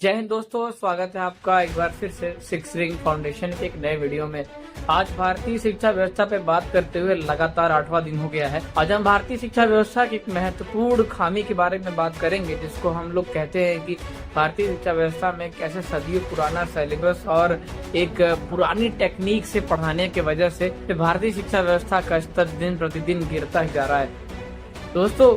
जय हिंद दोस्तों, स्वागत है आपका एक बार फिर से सिक्स रिंग फाउंडेशन के एक नए वीडियो में। आज भारतीय शिक्षा व्यवस्था पे बात करते हुए लगातार 8वां दिन हो गया है। आज हम भारतीय शिक्षा व्यवस्था की एक महत्वपूर्ण खामी के बारे में बात करेंगे, जिसको हम लोग कहते हैं कि भारतीय शिक्षा व्यवस्था में कैसे सदियों पुराना सिलेबस और एक पुरानी टेक्निक से पढ़ाने की वजह से भारतीय शिक्षा व्यवस्था का स्तर दिन प्रतिदिन गिरता ही जा रहा है। दोस्तों,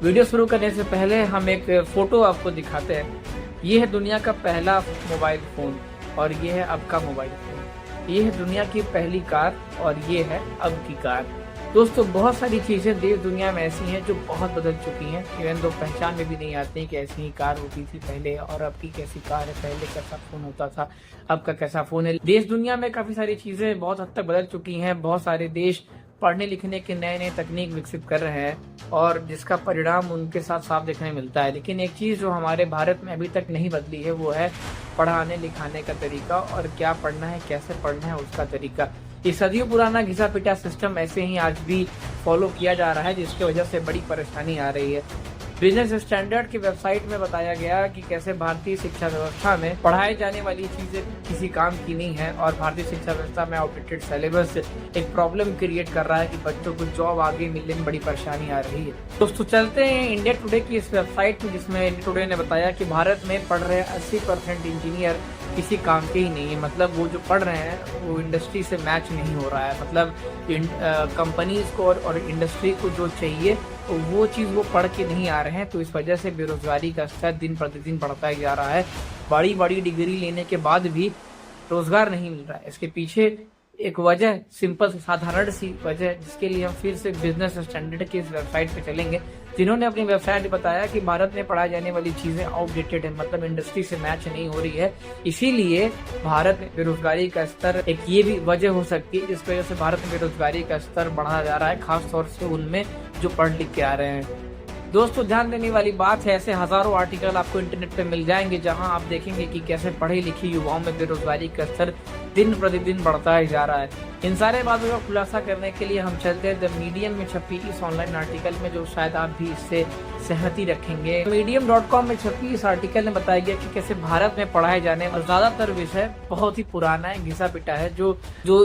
वीडियो शुरू करने से पहले हम एक फोटो आपको दिखाते हैं। ये है दुनिया का पहला मोबाइल फोन और ये है अब का मोबाइल फोन। ये है दुनिया की पहली कार और ये है अब की कार। दोस्तों, बहुत सारी चीजें देश दुनिया में ऐसी हैं जो बहुत बदल चुकी हैं। इवन तो पहचान में भी नहीं आती कि ऐसी ही कार होती थी पहले और अब की कैसी कार है, पहले कैसा फोन होता था, अब का कैसा फोन है। देश दुनिया में काफी सारी चीजें बहुत हद तक बदल चुकी हैं। बहुत सारे देश पढ़ने लिखने के नए नए तकनीक विकसित कर रहे हैं और जिसका परिणाम उनके साथ साफ देखने मिलता है। लेकिन एक चीज जो हमारे भारत में अभी तक नहीं बदली है वो है पढ़ाने लिखाने का तरीका और क्या पढ़ना है, कैसे पढ़ना है, उसका तरीका। ये सदियों पुराना घिसा पिटा सिस्टम ऐसे ही आज भी फॉलो किया जा रहा है, जिसकी वजह से बड़ी परेशानी आ रही है। बिजनेस स्टैंडर्ड की वेबसाइट में बताया गया कि कैसे भारतीय शिक्षा व्यवस्था में पढ़ाई जाने वाली चीजें किसी काम की नहीं है और भारतीय शिक्षा व्यवस्था में आउटडेटेड सिलेबस एक प्रॉब्लम क्रिएट कर रहा है कि बच्चों को जॉब आगे मिलने में बड़ी परेशानी आ रही है। दोस्तों, चलते हैं इंडिया टुडे की इस वेबसाइट में, जिसमें इंडिया टुडे ने बताया कि भारत में पढ़ रहे 80% इंजीनियर किसी काम के ही नहीं है। मतलब वो जो पढ़ रहे हैं वो इंडस्ट्री से मैच नहीं हो रहा है। मतलब कंपनीज को और इंडस्ट्री को जो चाहिए वो चीज़ वो पढ़ के नहीं आ रहे हैं। तो इस वजह से बेरोजगारी का स्तर दिन प्रतिदिन बढ़ता ही जा रहा है। बड़ी बड़ी डिग्री लेने के बाद भी रोजगार नहीं मिल रहा है। इसके पीछे एक वजह, सिंपल साधारण सी वजह, जिसके लिए हम फिर से बिजनेस स्टैंडर्ड की इस वेबसाइट पे चलेंगे, जिन्होंने अपनी वेबसाइट में बताया कि भारत में पढ़ाई जाने वाली चीजें आउटडेटेड है, मतलब इंडस्ट्री से मैच नहीं हो रही है। इसीलिए भारत में बेरोजगारी का स्तर, एक ये भी वजह हो सकती है जिस वजह से भारत में बेरोजगारी का स्तर बढ़ा जा रहा है, खासतौर से उनमें जो पढ़ लिख के आ रहे हैं। दोस्तों, ध्यान देने वाली बात है, ऐसे हजारों आर्टिकल आपको इंटरनेट पे मिल जाएंगे जहां आप देखेंगे कि कैसे पढ़े लिखे युवाओं में बेरोजगारी का स्तर दिन प्रतिदिन बढ़ता ही जा रहा है। इन सारे बातों का खुलासा करने के लिए हम चलते हैं द मीडियम में छपी इस ऑनलाइन आर्टिकल में, जो शायद आप भी इससे सहमति रखेंगे। medium.com में छपी इस आर्टिकल में बताया गया कि कैसे भारत में पढ़ाए जाने वाला ज्यादातर विषय बहुत ही पुराना है, घिसा पिटा है, जो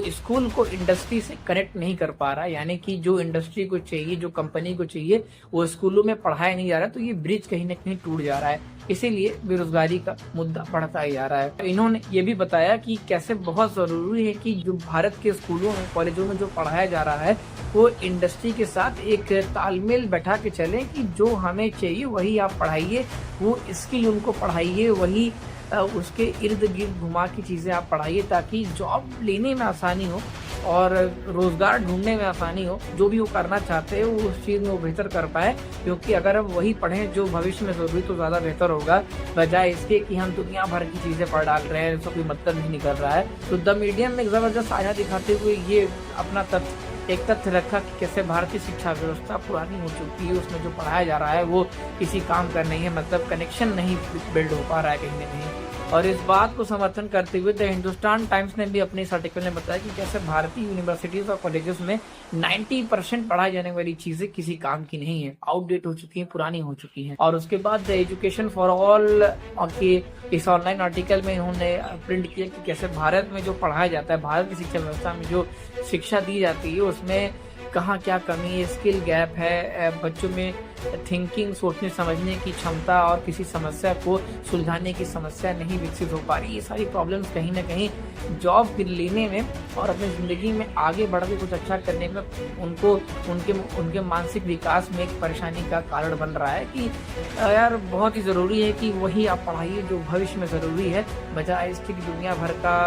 स्कूल को इंडस्ट्री से कनेक्ट नहीं कर पा रहा है। यानी कि जो इंडस्ट्री को चाहिए, जो कंपनी को चाहिए, वो स्कूलों में पढ़ाया नहीं जा रहा। तो ये ब्रिज कहीं ना कहीं टूट जा रहा है, इसीलिए बेरोजगारी का मुद्दा बढ़ता ही जा रहा है। इन्होंने ये भी बताया कि कैसे बहुत जरूरी है कि जो भारत के स्कूलों में, कॉलेजों में जो पढ़ाया जा रहा है वो इंडस्ट्री के साथ एक तालमेल बैठा के चले कि जो हमें चाहिए वही आप पढ़ाइए, वो स्किल उनको पढ़ाइए, वही उसके इर्द गिर्द घुमा की चीजें आप पढ़ाइए, ताकि जॉब लेने में आसानी हो और रोजगार ढूंढने में आसानी हो। जो भी वो करना चाहते हैं वो उस चीज में वो बेहतर कर पाए, क्योंकि अगर हम वही पढ़ें जो भविष्य में जरूरी, तो ज्यादा बेहतर होगा, बजाय इसके कि हम दुनिया भर की चीजें पढ़ डाल रहे हैं, इसका कोई मतलब नहीं निकल रहा है। तो द मीडियम में एक जबरदस्त आया दिखाते हुए ये अपना एक तथ्य रखा कि कैसे भारतीय शिक्षा व्यवस्था पुरानी हो चुकी है, उसमें जो पढ़ाया जा रहा है वो किसी काम का नहीं है, मतलब कनेक्शन नहीं बिल्ड हो पा रहा है कहीं ना कहीं। और इस बात को समर्थन करते हुए द हिंदुस्तान टाइम्स ने भी अपने इस आर्टिकल में बताया कि कैसे भारतीय यूनिवर्सिटीज और कॉलेजेस में 90% पढ़ाई जाने वाली चीजें किसी काम की नहीं है, आउटडेट हो चुकी है, पुरानी हो चुकी है। और उसके बाद द एजुकेशन फॉर ऑल के इस ऑनलाइन आर्टिकल में इन्होंने प्रिंट किया कि कैसे भारत में जो पढ़ाया जाता है, भारत की शिक्षा व्यवस्था में जो शिक्षा दी जाती है उसमें कहाँ क्या कमी है, स्किल गैप है, बच्चों में थिंकिंग, सोचने समझने की क्षमता और किसी समस्या को सुलझाने की समस्या नहीं विकसित हो पा रही। ये सारी प्रॉब्लम्स कहीं ना कहीं जॉब लेने में और अपनी ज़िंदगी में आगे बढ़ के कुछ अच्छा करने में उनको उनके मानसिक विकास में एक परेशानी का कारण बन रहा है कि यार बहुत ही ज़रूरी है कि वही आप पढ़ाइए जो भविष्य में ज़रूरी है, बजाय इसके दुनिया भर का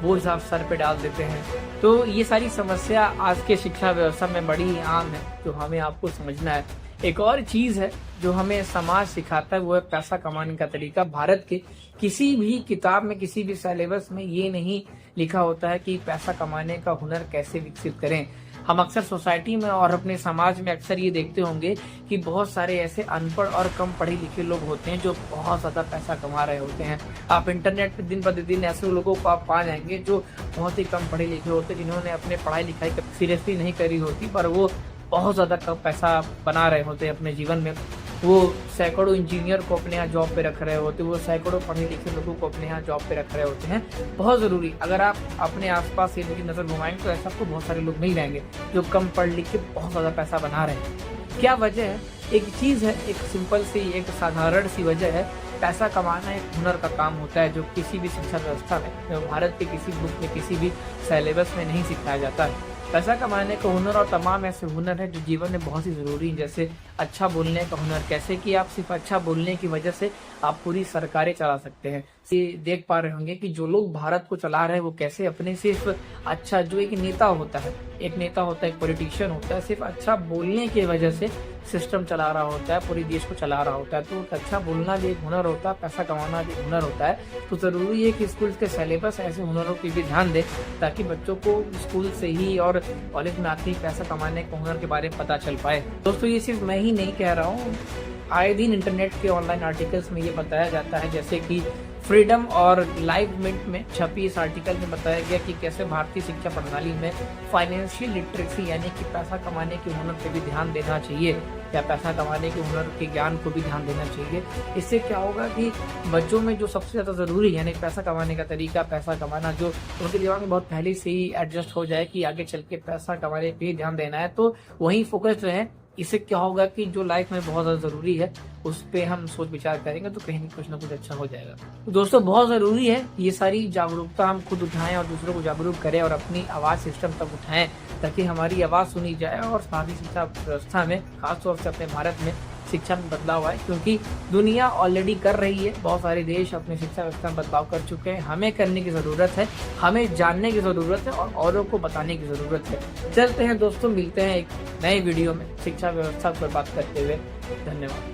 बोझ आप सर पे डाल देते हैं। तो ये सारी समस्या आज के शिक्षा व्यवस्था में बड़ी आम है, जो हमें आपको समझना है। एक और चीज है जो हमें समाज सिखाता है, वो है पैसा कमाने का तरीका। भारत के किसी भी किताब में, किसी भी सिलेबस में ये नहीं लिखा होता है कि पैसा कमाने का हुनर कैसे विकसित करें। हम अक्सर सोसाइटी में और अपने समाज में अक्सर ये देखते होंगे कि बहुत सारे ऐसे अनपढ़ और कम पढ़े लिखे लोग होते हैं जो बहुत ज्यादा पैसा कमा रहे होते हैं। आप इंटरनेट पे दिन प्रतिदिन ऐसे लोगों को आप पा जाएंगे जो बहुत ही कम पढ़े लिखे होते हैं, जिन्होंने अपने पढ़ाई लिखाई सीरियसली नहीं करी होती, पर वो बहुत ज्यादा कम पैसा बना रहे होते हैं अपने जीवन में। वो सैकड़ों इंजीनियर को अपने यहाँ जॉब पे रख रहे होते हैं, वो सैकड़ों पढ़े लिखे लोगों को अपने यहाँ जॉब पे रख रहे होते हैं। बहुत ज़रूरी, अगर आप अपने आसपास इनकी नज़र घुमाएंगे तो ऐसा आपको बहुत सारे लोग मिल जाएंगे जो कम पढ़ लिख के बहुत ज़्यादा पैसा बना रहे हैं। क्या वजह है? एक चीज़ है, एक सिंपल सी, एक साधारण सी वजह है, पैसा कमाना एक हुनर का काम होता है जो किसी भी शिक्षा व्यवस्था में, भारत के किसी बुक में, किसी भी सिलेबस में नहीं सिखाया जाता है। पैसा कमाने का हुनर और तमाम ऐसे हुनर हैं जो जीवन में बहुत ही ज़रूरी हैं, जैसे अच्छा बोलने का हुनर। कैसे कि आप सिर्फ अच्छा बोलने की वजह से आप पूरी सरकारें चला सकते हैं। देख पा रहे होंगे कि जो लोग भारत को चला रहे हैं वो कैसे अपने सिर्फ अच्छा, जो एक नेता होता है, एक पॉलिटिशियन होता है, सिर्फ अच्छा बोलने की वजह से सिस्टम चला रहा होता है, पूरे देश को चला रहा होता है। तो अच्छा बोलना भी एक हुनर होता है, पैसा कमाना भी एक हुनर होता है। तो ज़रूरी है कि स्कूल के सिलेबस ऐसे हुनरों पर भी ध्यान दें ताकि बच्चों को स्कूल से ही और कॉलेज में आके पैसा कमाने के हुनर के बारे में पता चल पाए। दोस्तों, ये सिर्फ मैं ही नहीं कह रहा हूँ, आए दिन इंटरनेट के ऑनलाइन आर्टिकल्स में ये बताया जाता है, जैसे कि फ्रीडम और लाइव मिंट में छपी इस आर्टिकल में बताया गया कि कैसे भारतीय शिक्षा प्रणाली में फाइनेंशियल लिटरेसी यानी कि पैसा कमाने के हुनर पे भी ध्यान देना चाहिए, या पैसा कमाने के हुनर के ज्ञान को भी ध्यान देना चाहिए। इससे क्या होगा कि बच्चों में जो सबसे ज़्यादा ज़रूरी यानी पैसा कमाने का तरीका, पैसा कमाना, जो उनके दिमाग में बहुत पहले से ही एडजस्ट हो जाए कि आगे चल के पैसा कमाने पे ही ध्यान देना है, तो वहीं फोकस रहें। इससे क्या होगा कि जो लाइफ में बहुत ज़्यादा ज़रूरी है उस पर हम सोच विचार करेंगे तो कहीं कुछ ना कुछ अच्छा हो जाएगा। तो दोस्तों, बहुत ज़रूरी है ये सारी जागरूकता हम खुद उठाएं और दूसरों को जागरूक करें और अपनी आवाज़ सिस्टम तक उठाएं ताकि हमारी आवाज़ सुनी जाए और भारतीय शिक्षा व्यवस्था में, खासतौर से अपने भारत में शिक्षा में बदलाव आए। क्योंकि दुनिया ऑलरेडी कर रही है, बहुत सारे देश अपनी शिक्षा व्यवस्था में बदलाव कर चुके हैं। हमें करने की ज़रूरत है, हमें जानने की ज़रूरत है और औरों को बताने की ज़रूरत है। चलते हैं दोस्तों, मिलते हैं एक नए वीडियो में शिक्षा व्यवस्था पर बात करते हुए। धन्यवाद।